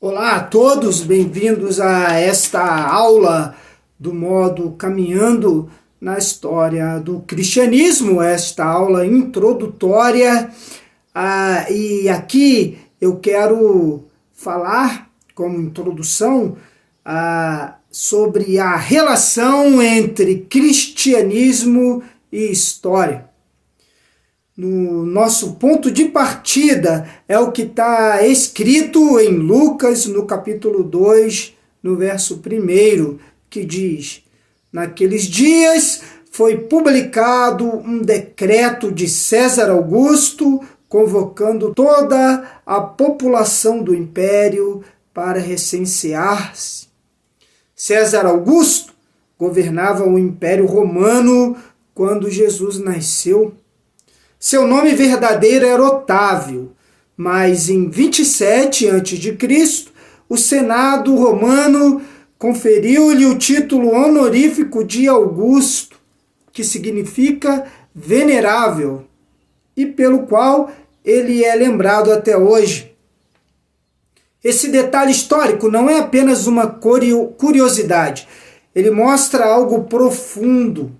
Olá a todos, bem-vindos a esta aula do modo Caminhando na História do Cristianismo, esta aula introdutória. E aqui eu quero falar, como introdução, sobre a relação entre cristianismo e história. No nosso ponto de partida é o que está escrito em Lucas, no capítulo 2, no verso 1, que diz: naqueles dias foi publicado um decreto de César Augusto, convocando toda a população do império para recensear-se. César Augusto governava o Império Romano quando Jesus nasceu. Seu nome verdadeiro era Otávio, mas em 27 a.C., o Senado romano conferiu-lhe o título honorífico de Augusto, que significa venerável, e pelo qual ele é lembrado até hoje. Esse detalhe histórico não é apenas uma curiosidade, ele mostra algo profundo.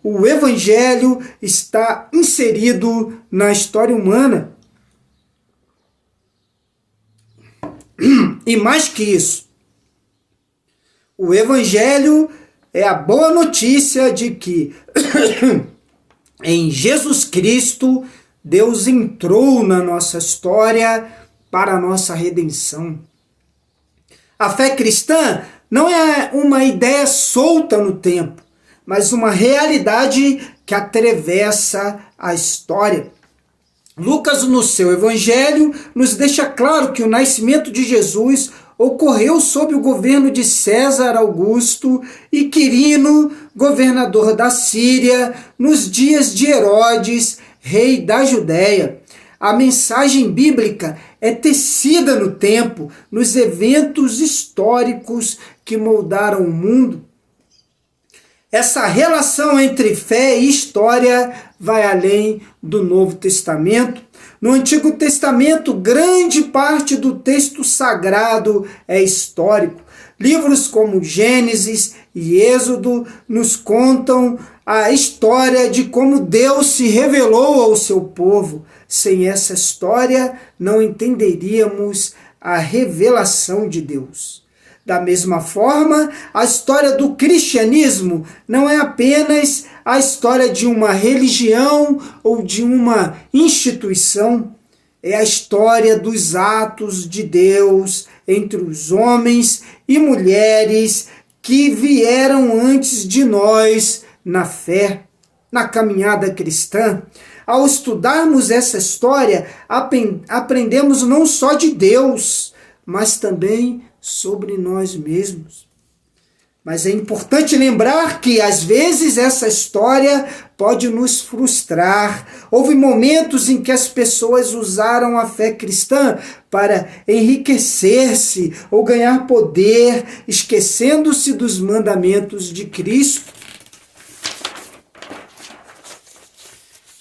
O Evangelho está inserido na história humana. E mais que isso, o Evangelho é a boa notícia de que em Jesus Cristo Deus entrou na nossa história para a nossa redenção. A fé cristã não é uma ideia solta no tempo, mas uma realidade que atravessa a história. Lucas, no seu evangelho, nos deixa claro que o nascimento de Jesus ocorreu sob o governo de César Augusto e Quirino, governador da Síria, nos dias de Herodes, rei da Judéia. A mensagem bíblica é tecida no tempo, nos eventos históricos que moldaram o mundo. Essa relação entre fé e história vai além do Novo Testamento. No Antigo Testamento, grande parte do texto sagrado é histórico. Livros como Gênesis e Êxodo nos contam a história de como Deus se revelou ao seu povo. Sem essa história, não entenderíamos a revelação de Deus. Da mesma forma, a história do cristianismo não é apenas a história de uma religião ou de uma instituição. É a história dos atos de Deus entre os homens e mulheres que vieram antes de nós na fé, na caminhada cristã. Ao estudarmos essa história, aprendemos não só de Deus, mas também sobre nós mesmos. Mas é importante lembrar que, às vezes, essa história pode nos frustrar. Houve momentos em que as pessoas usaram a fé cristã para enriquecer-se ou ganhar poder, esquecendo-se dos mandamentos de Cristo.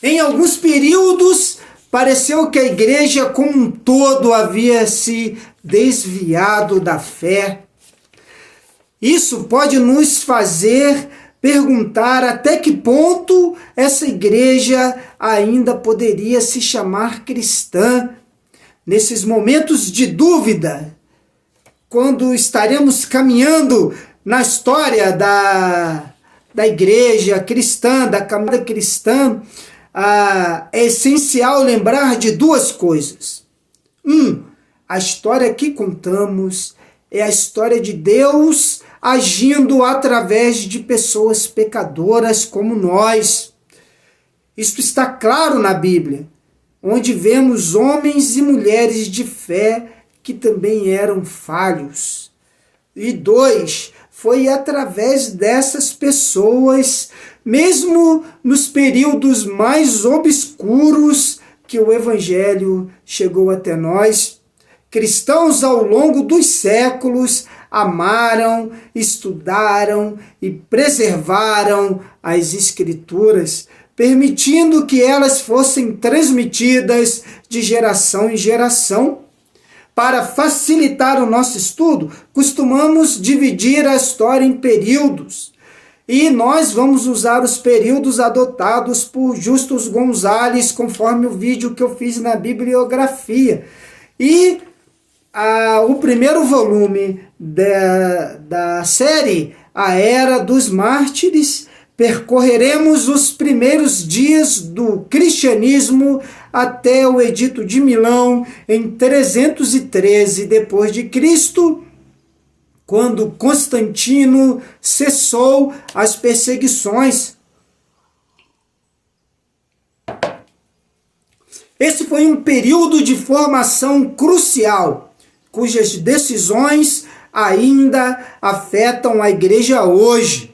Em alguns períodos, pareceu que a igreja como um todo havia se desviado da fé. Isso pode nos fazer perguntar até que ponto essa igreja ainda poderia se chamar cristã. Nesses momentos de dúvida, quando estaremos caminhando na história da igreja cristã, da caminhada cristã, é essencial lembrar de duas coisas. A história que contamos é a história de Deus agindo através de pessoas pecadoras como nós. Isto está claro na Bíblia, onde vemos homens e mulheres de fé que também eram falhos. E 2, foi através dessas pessoas, mesmo nos períodos mais obscuros, que o Evangelho chegou até nós. Cristãos ao longo dos séculos amaram, estudaram e preservaram as Escrituras, permitindo que elas fossem transmitidas de geração em geração. Para facilitar o nosso estudo, costumamos dividir a história em períodos. E nós vamos usar os períodos adotados por Justus Gonzalez, conforme o vídeo que eu fiz na bibliografia. E o primeiro volume da série, A Era dos Mártires, percorreremos os primeiros dias do cristianismo até o Edito de Milão em 313 d.C., quando Constantino cessou as perseguições. Esse foi um período de formação crucial, cujas decisões ainda afetam a igreja hoje.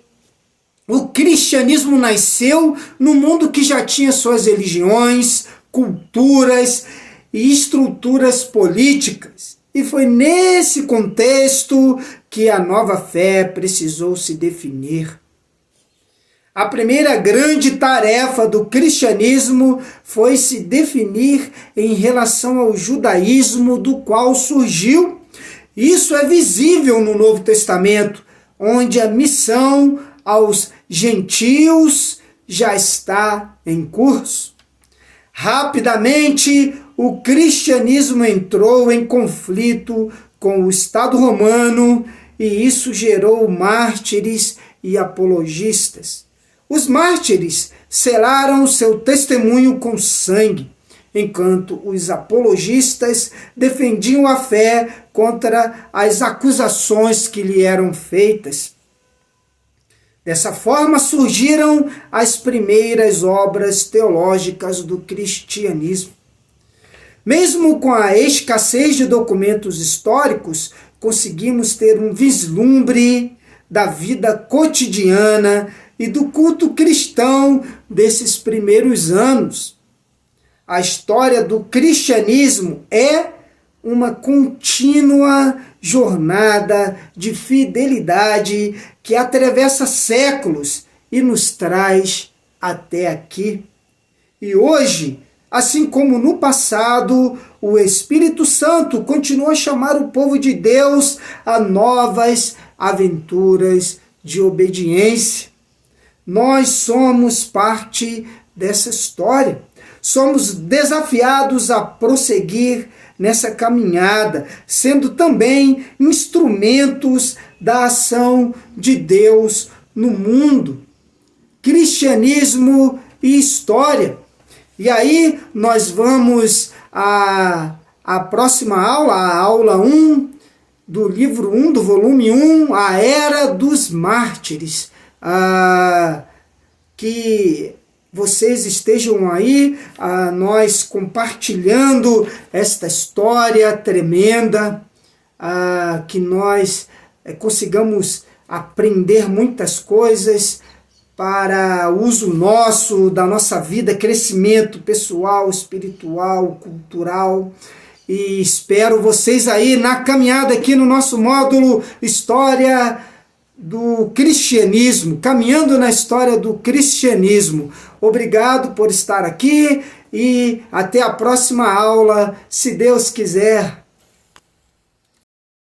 O cristianismo nasceu num mundo que já tinha suas religiões, culturas e estruturas políticas. E foi nesse contexto que a nova fé precisou se definir. A primeira grande tarefa do cristianismo foi se definir em relação ao judaísmo, do qual surgiu. Isso é visível no Novo Testamento, onde a missão aos gentios já está em curso. Rapidamente, o cristianismo entrou em conflito com o Estado romano e isso gerou mártires e apologistas. Os mártires selaram seu testemunho com sangue, enquanto os apologistas defendiam a fé contra as acusações que lhe eram feitas. Dessa forma surgiram as primeiras obras teológicas do cristianismo. Mesmo com a escassez de documentos históricos, conseguimos ter um vislumbre da vida cotidiana e do culto cristão desses primeiros anos. A história do cristianismo é uma contínua jornada de fidelidade que atravessa séculos e nos traz até aqui. E hoje, assim como no passado, o Espírito Santo continua a chamar o povo de Deus a novas aventuras de obediência. Nós somos parte dessa história. Somos desafiados a prosseguir nessa caminhada, sendo também instrumentos da ação de Deus no mundo. Cristianismo e história. E aí nós vamos à próxima aula, a aula 1 do livro 1, do volume 1, A Era dos Mártires. Que vocês estejam aí, nós compartilhando esta história tremenda, que nós consigamos aprender muitas coisas para uso nosso, da nossa vida, crescimento pessoal, espiritual, cultural. E espero vocês aí na caminhada aqui no nosso módulo História do Cristianismo, caminhando na história do cristianismo. Obrigado por estar aqui e até a próxima aula, se Deus quiser.